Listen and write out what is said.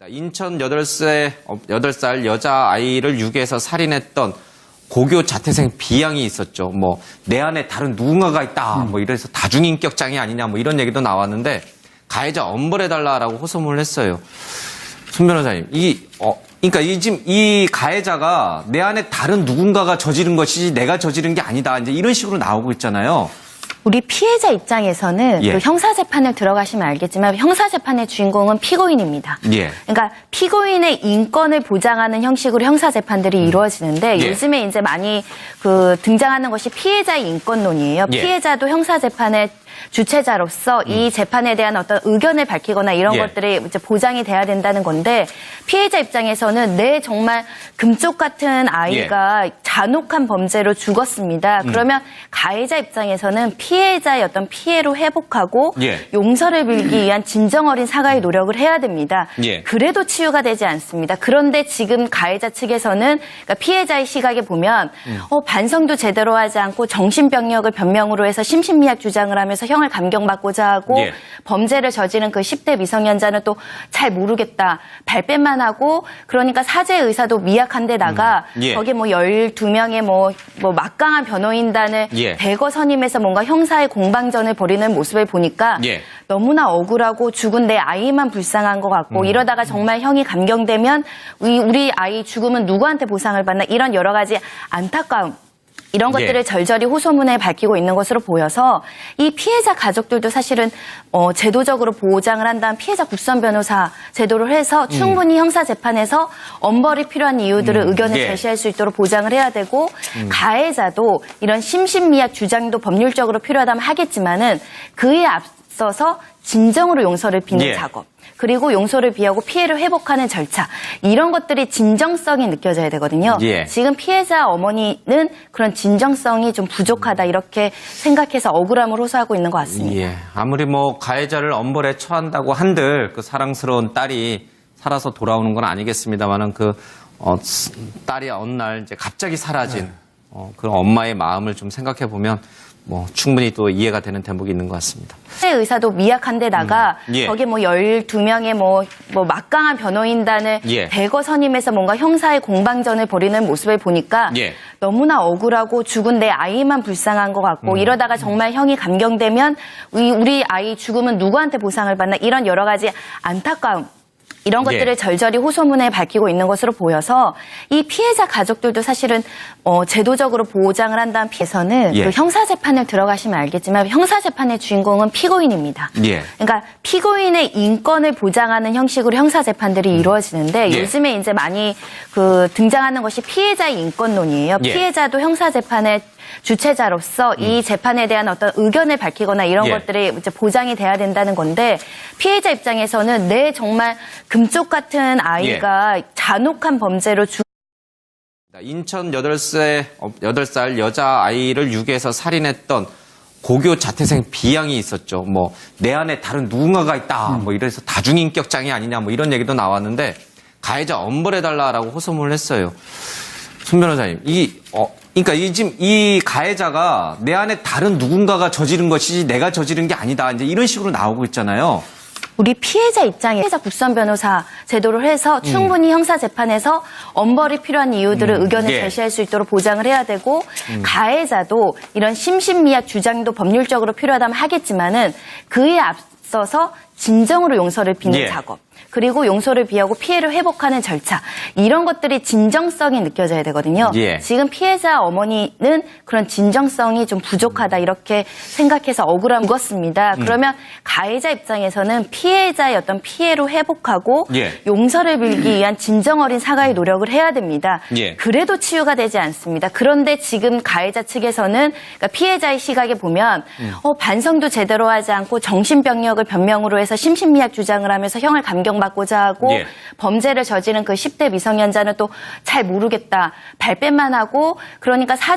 인천 8살 여자아이를 유괴해서 살인했던 고교 자퇴생 B양이 있었죠. 내 안에 다른 누군가가 있다. 이래서 다중인격 장애 아니냐. 이런 얘기도 나왔는데 가해자 엄벌해달라라고 호소문을 했어요. 손 변호사님, 그러니까 지금 이 가해자가 내 안에 다른 누군가가 저지른 것이지 내가 저지른 게 아니다. 이제 이런 식으로 나오고 있잖아요. 우리 피해자 입장에서는 또 형사재판을 들어가시면 알겠지만 형사재판의 주인공은 피고인입니다. 그러니까 피고인의 인권을 보장하는 형식으로 형사재판들이 이루어지는데 요즘에 이제 많이 등장하는 것이 피해자의 인권론이에요. 피해자도 형사재판의 주체자로서 이 재판에 대한 어떤 의견을 밝히거나 이런 것들이 이제 보장이 돼야 된다는 건데 피해자 입장에서는 정말 금쪽 같은 아이가 잔혹한 범죄로 죽었습니다. 그러면 가해자 입장에서는 피해자의 어떤 피해로 회복하고 용서를 빌기 위한 진정 어린 사과의 노력을 해야 됩니다. 그래도 치유가 되지 않습니다. 그런데 지금 가해자 측에서는 그러니까 피해자의 시각에 보면 반성도 제대로 하지 않고 정신병력을 변명으로 해서 심신미약 주장을 하면서 형을 감경받고자 하고 범죄를 저지른 그 10대 미성년자는 또 잘 모르겠다. 발뺌만 하고 그러니까 사죄 의사도 미약한 데다가 거기에 12명의 막강한 변호인단을 대거 선임해서 뭔가 형사의 공방전을 벌이는 모습을 보니까 너무나 억울하고 죽은 내 아이만 불쌍한 것 같고 이러다가 정말 형이 감경되면 우리 아이 죽음은 누구한테 보상을 받나 이런 여러 가지 안타까움 이런 것들을 절절히 호소문에 밝히고 있는 것으로 보여서 이 피해자 가족들도 사실은 제도적으로 보장을 한다는 피해자 국선 변호사 제도를 해서 충분히 형사재판에서 엄벌이 필요한 이유들을 의견을 제시할 수 있도록 보장을 해야 되고 가해자도 이런 심신미약 주장도 법률적으로 필요하다면 하겠지만은 그에 앞서서 진정으로 용서를 빚는 작업 그리고 용서를 비하고 피해를 회복하는 절차 이런 것들이 진정성이 느껴져야 되거든요. 지금 피해자 어머니는 그런 진정성이 좀 부족하다 이렇게 생각해서 억울함을 호소하고 있는 것 같습니다. 아무리 가해자를 엄벌에 처한다고 한들 그 사랑스러운 딸이 살아서 돌아오는 건 아니겠습니다만은 딸이 어느 날 이제 갑자기 사라진 그런 엄마의 마음을 좀 생각해 보면 충분히 또 이해가 되는 대목이 있는 것 같습니다. 사죄 의사도 미약한 데다가 거기에 12명의 막강한 변호인단을 대거 선임해서 뭔가 형사의 공방전을 벌이는 모습을 보니까 너무나 억울하고 죽은 내 아이만 불쌍한 것 같고 이러다가 정말 형이 감경되면 우리 아이 죽음은 누구한테 보상을 받나 이런 여러 가지 안타까움 이런 것들을 절절히 호소문에 밝히고 있는 것으로 보여서 이 피해자 가족들도 사실은 제도적으로 보장을 한다는 피해서는 또 형사재판을 들어가시면 알겠지만 형사재판의 주인공은 피고인입니다. 그러니까 피고인의 인권을 보장하는 형식으로 형사재판들이 이루어지는데 요즘에 이제 많이 등장하는 것이 피해자의 인권론이에요. 피해자도 형사재판의 주체자로서 이 재판에 대한 어떤 의견을 밝히거나 이런 것들이 이제 보장이 돼야 된다는 건데 피해자 입장에서는 정말 금쪽 같은 아이가 잔혹한 범죄로 인천 8살 여자아이를 유괴해서 살인했던 고교 자퇴생 B양이 있었죠. 내 안에 다른 누군가가 있다. 이래서 다중인격 장애 아니냐. 이런 얘기도 나왔는데 가해자 엄벌해달라라고 호소문을 했어요. 손 변호사님, 그러니까 지금 이 가해자가 내 안에 다른 누군가가 저지른 것이지 내가 저지른 게 아니다. 이제 이런 식으로 나오고 있잖아요. 우리 피해자 입장에 피해자 국선 변호사 제도를 해서 충분히 형사재판에서 엄벌이 필요한 이유들을 의견을 제시할 수 있도록 보장을 해야 되고 가해자도 이런 심신미약 주장도 법률적으로 필요하다면 하겠지만은 그에 앞서서 진정으로 용서를 빚는 작업 그리고 용서를 비하고 피해를 회복하는 절차 이런 것들이 진정성이 느껴져야 되거든요. 지금 피해자 어머니는 그런 진정성이 좀 부족하다 이렇게 생각해서 억울함을 죽었습니다. 그러면 가해자 입장에서는 피해자의 어떤 피해로 회복하고 용서를 빌기 위한 진정 어린 사과의 노력을 해야 됩니다. 그래도 치유가 되지 않습니다. 그런데 지금 가해자 측에서는 그러니까 피해자의 시각에 보면 반성도 제대로 하지 않고 정신병력을 변명으로 해서 심신미약 주장을 하면서 형을 감경받고자 하고 범죄를 저지른 그 10대 미성년자는 또 잘 모르겠다. 발뺌만 하고 그러니까 사죄